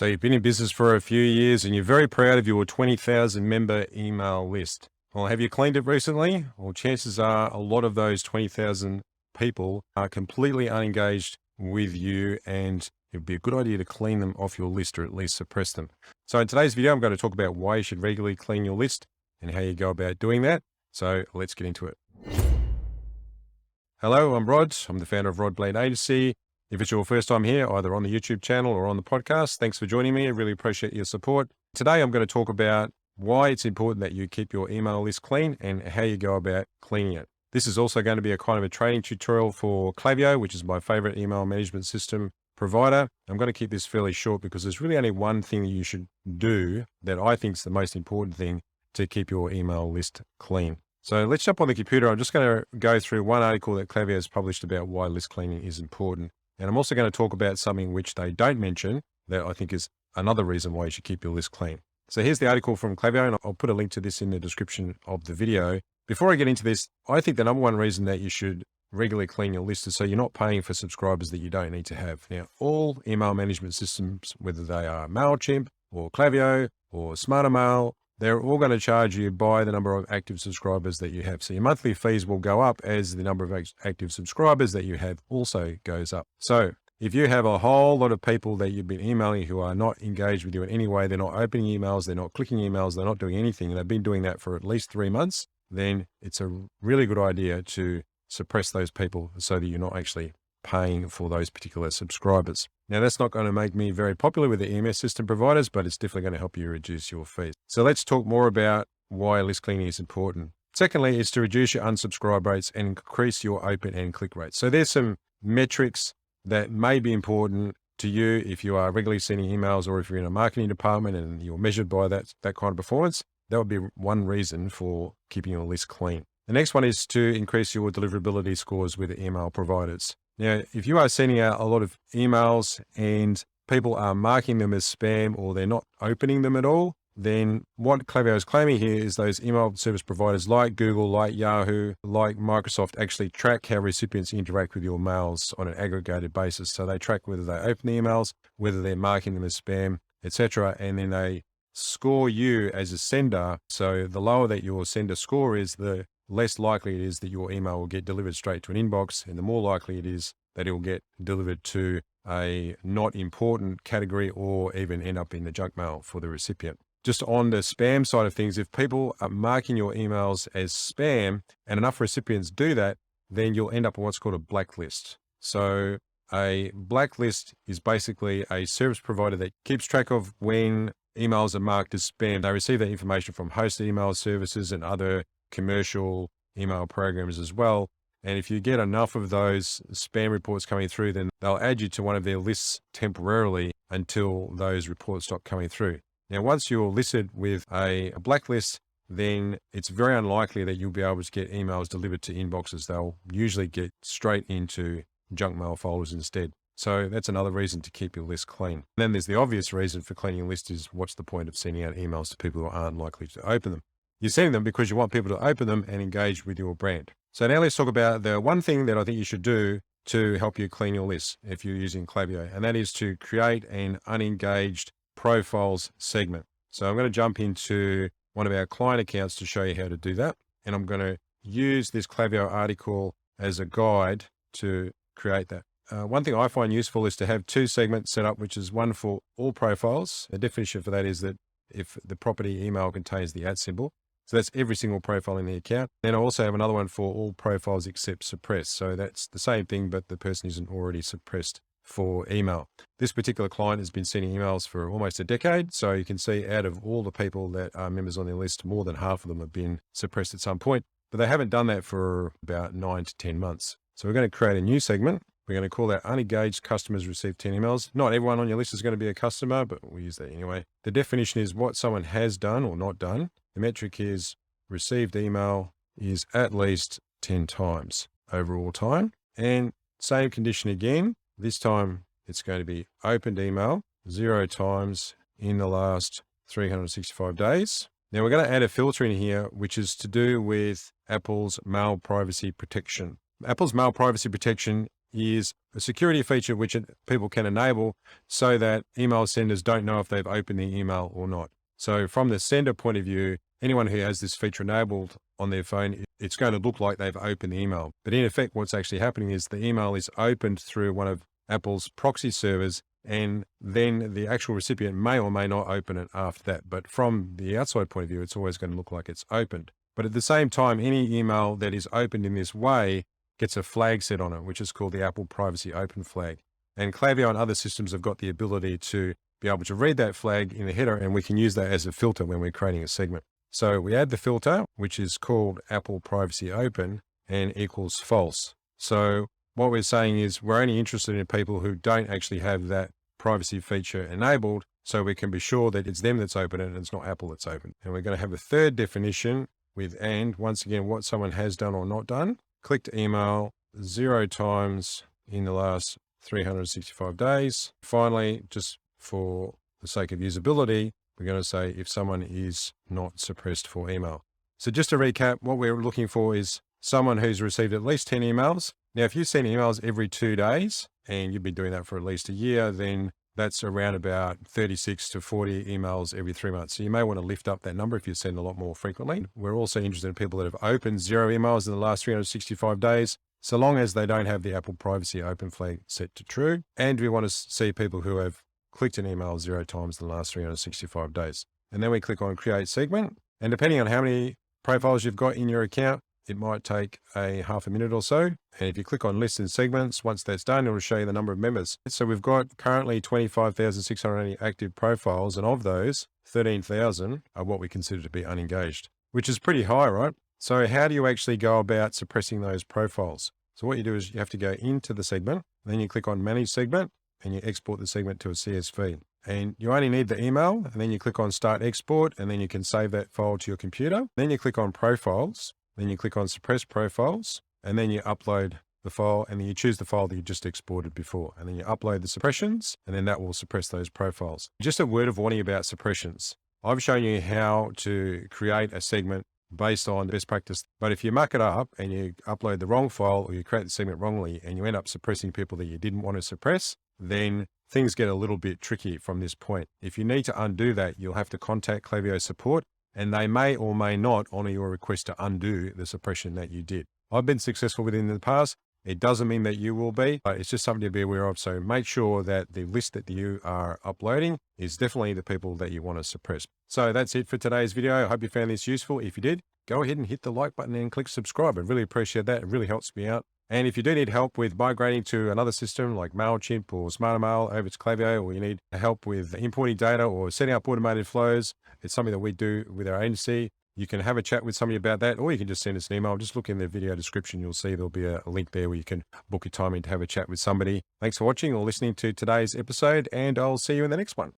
So you've been in business for a few years and you're very proud of your 20,000 member email list. Well, have you cleaned it recently? Well, chances are a lot of those 20,000 people are completely unengaged with you, and it would be a good idea to clean them off your list or at least suppress them. So in today's video, I'm going to talk about why you should regularly clean your list and how you go about doing that. So let's get into it. Hello, I'm Rod. I'm the founder of Rod Blade Agency. If it's your first time here, either on the YouTube channel or on the podcast, thanks for joining me. I really appreciate your support. Today, I'm going to talk about why it's important that you keep your email list clean and how you go about cleaning it. This is also going to be a kind of a training tutorial for Klaviyo, which is my favorite email management system provider. I'm going to keep this fairly short because there's really only one thing that you should do that I think is the most important thing to keep your email list clean. So let's jump on the computer. I'm just going to go through one article that Klaviyo has published about why list cleaning is important. And I'm also going to talk about something which they don't mention that I think is another reason why you should keep your list clean. So here's the article from Klaviyo, and I'll put a link to this in the description of the video. Before I get into this, I think the number one reason that you should regularly clean your list is so you're not paying for subscribers that you don't need to have. Now, all email management systems, whether they are MailChimp or Klaviyo or SmarterMail, they're all going to charge you by the number of active subscribers that you have. So your monthly fees will go up as the number of active subscribers that you have also goes up. So if you have a whole lot of people that you've been emailing who are not engaged with you in any way, they're not opening emails, they're not clicking emails, they're not doing anything, and they've been doing that for at least 3 months, then it's a really good idea to suppress those people so that you're not actually paying for those particular subscribers. Now, that's not going to make me very popular with the EMS system providers, but it's definitely going to help you reduce your fees. So let's talk more about why list cleaning is important. Secondly, is to reduce your unsubscribe rates and increase your open and click rates. So there's some metrics that may be important to you if you are regularly sending emails, or if you're in a marketing department and you're measured by that kind of performance. That would be one reason for keeping your list clean. The next one is to increase your deliverability scores with the email providers. Now, if you are sending out a lot of emails and people are marking them as spam or they're not opening them at all, then what Klaviyo is claiming here is those email service providers like Google, like Yahoo, like Microsoft actually track how recipients interact with your mails on an aggregated basis. So they track whether they open the emails, whether they're marking them as spam, etc. And then they score you as a sender. So the lower that your sender score is, the less likely it is that your email will get delivered straight to an inbox, and the more likely it is that it will get delivered to a not important category or even end up in the junk mail for the recipient. Just on the spam side of things, if people are marking your emails as spam and enough recipients do that, then you'll end up on what's called a blacklist. So a blacklist is basically a service provider that keeps track of when emails are marked as spam. They receive that information from hosted email services and other commercial email programs as well. And if you get enough of those spam reports coming through, then they'll add you to one of their lists temporarily until those reports stop coming through. Now, once you're listed with a blacklist, then it's very unlikely that you'll be able to get emails delivered to inboxes. They'll usually get straight into junk mail folders instead. So that's another reason to keep your list clean. And then there's the obvious reason for cleaning your list is, what's the point of sending out emails to people who aren't likely to open them? You're sending them because you want people to open them and engage with your brand. So now let's talk about the one thing that I think you should do to help you clean your list if you're using Klaviyo, and that is to create an unengaged profiles segment. So I'm going to jump into one of our client accounts to show you how to do that. And I'm going to use this Klaviyo article as a guide to create that. One thing I find useful is to have 2 segments set up, which is one for all profiles. The definition for that is that if the property email contains the @ symbol, so that's every single profile in the account. Then I also have another one for all profiles except suppressed. So that's the same thing, but the person isn't already suppressed for email. This particular client has been sending emails for almost a decade. So you can see out of all the people that are members on their list, more than half of them have been suppressed at some point, but they haven't done that for about 9 to 10 months. So we're going to create a new segment. We're going to call that unengaged customers receive 10 emails. Not everyone on your list is going to be a customer, but we'll use that anyway. The definition is what someone has done or not done. The metric is received email is at least 10 times over all time. And same condition again. This time it's going to be opened email 0 times in the last 365 days. Now we're going to add a filter in here, which is to do with Apple's mail privacy protection. Apple's mail privacy protection is a security feature which people can enable so that email senders don't know if they've opened the email or not. So from the sender point of view, anyone who has this feature enabled on their phone, it's going to look like they've opened the email. But in effect, what's actually happening is the email is opened through one of Apple's proxy servers, and then the actual recipient may or may not open it after that. But from the outside point of view, it's always going to look like it's opened. But at the same time, any email that is opened in this way gets a flag set on it, which is called the Apple Privacy Open flag. And Klaviyo and other systems have got the ability to be able to read that flag in the header, and we can use that as a filter when we're creating a segment. So we add the filter, which is called Apple Privacy Open, and equals false. So what we're saying is we're only interested in people who don't actually have that privacy feature enabled, so we can be sure that it's them that's open and it's not Apple that's open. And we're going to have a third definition with and, once again, what someone has done or not done. Clicked email 0 times in the last 365 days. Finally, just for the sake of usability, we're going to say if someone is not suppressed for email. So just to recap, what we're looking for is someone who's received at least 10 emails. Now, if you send emails every 2 days and you've been doing that for at least a year, then that's around about 36 to 40 emails every 3 months. So you may want to lift up that number if you send a lot more frequently. We're also interested in people that have opened 0 emails in the last 365 days, so long as they don't have the Apple Privacy Open flag set to true. And we want to see people who have clicked an email 0 times in the last 365 days. And then we click on Create Segment. And depending on how many profiles you've got in your account, it might take a half a minute or so. And if you click on List and Segments, once that's done, it will show you the number of members. So we've got currently 25,680 active profiles, and of those, 13,000 are what we consider to be unengaged, which is pretty high, right? So how do you actually go about suppressing those profiles? So what you do is you have to go into the segment, then you click on Manage Segment, and you export the segment to a CSV. And you only need the email, and then you click on Start Export, and then you can save that file to your computer. Then you click on Profiles, then you click on Suppress Profiles, and then you upload the file, and then you choose the file that you just exported before, and then you upload the suppressions, and then that will suppress those profiles. Just a word of warning about suppressions. I've shown you how to create a segment based on best practice, but if you muck it up and you upload the wrong file, or you create the segment wrongly and you end up suppressing people that you didn't want to suppress, then things get a little bit tricky from this point. If you need to undo that, you'll have to contact Klaviyo support, and they may or may not honor your request to undo the suppression that you did. I've been successful with it in the past. It doesn't mean that you will be, but it's just something to be aware of. So make sure that the list that you are uploading is definitely the people that you want to suppress. So that's it for today's video. I hope you found this useful. If you did, go ahead and hit the like button and click subscribe. I really appreciate that. It really helps me out. And if you do need help with migrating to another system like MailChimp or SmarterMail over to Klaviyo, or you need help with importing data or setting up automated flows, it's something that we do with our agency. You can have a chat with somebody about that, or you can just send us an email. Just look in the video description. You'll see there'll be a link there where you can book a time in to have a chat with somebody. Thanks for watching or listening to today's episode, and I'll see you in the next one.